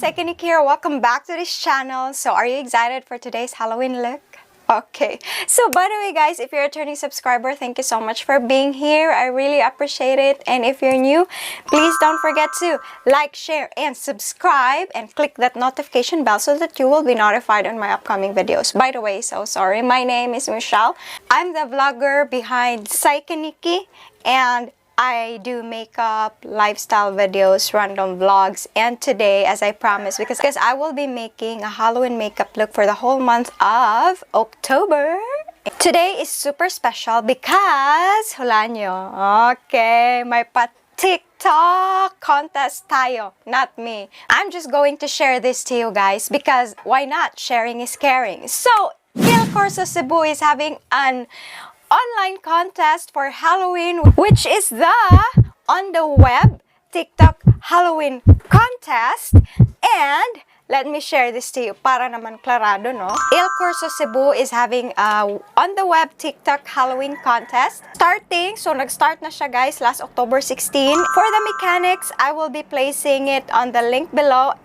Cykaniki here. Welcome back to this channel. So are you excited for today's Halloween look? Okay, so by the way guys, if you're a returning subscriber, thank you so much for being here. I really appreciate it. And if you're new, please don't forget to like, share, and subscribe, and click that notification bell so that you will be notified on my upcoming videos. By the way, so sorry, my name is Michelle. I'm the vlogger behind Cykaniki, and I do makeup, lifestyle videos, random vlogs, and today, as I promised, because I will be making a Halloween makeup look for the whole month of October. Today is super special because, hulaan nyo, okay, may TikTok contest tayo, not me. I'm just going to share this to you guys because why not? Sharing is caring. So, ILCorsoCebu is having an online contest for Halloween, which is the on the web TikTok Halloween contest. And let me share this to you para naman klarado, no? ILCorsoCebu is having a on the web TikTok Halloween contest starting. So nag-start na siya guys last October 16. For the mechanics, I will be placing it on the link below.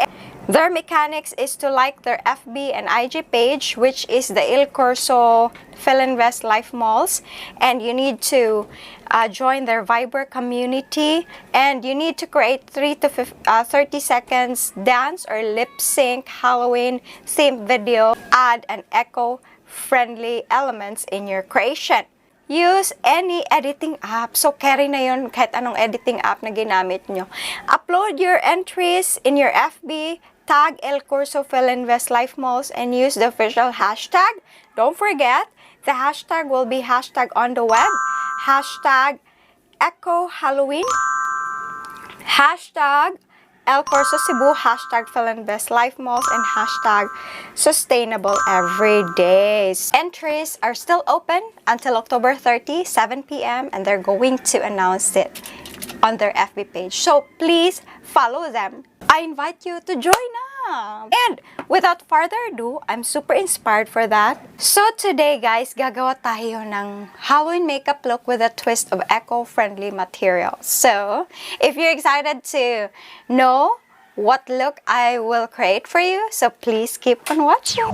Their mechanics is to like their FB and IG page, which is the ILCorso FilinvestLifeMalls, and you need to join their Viber community, and you need to create 3 to 30 seconds dance or lip sync Halloween themed video. Add an eco-friendly elements in your creation. Use any editing app. So, carry na yun kahit anong editing app na ginamit nyo. Upload your entries in your FB, tag ILCorso FilinvestLifeMalls, and use the official hashtag. Don't forget, the hashtag will be hashtag on the web, hashtag Echo Halloween, hashtag ILCorsoCebu, hashtag FilinvestLifeMalls, and hashtag Sustainable Everydays. Entries are still open until October 30, 7 p.m. and they're going to announce it on their FB page. So please follow them. I invite you to join up. And without further ado, I'm super inspired for that. So today guys, gagawa tayo ng Halloween makeup look with a twist of eco-friendly materials. So if you're excited to know what look I will create for you, so please keep on watching.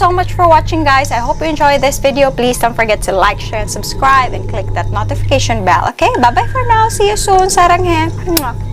so much for watching, guys. I hope you enjoyed this video. Please don't forget to like, share, and subscribe, and click that notification bell. Okay, bye-bye for now. See you soon. Saranghe. Mwah.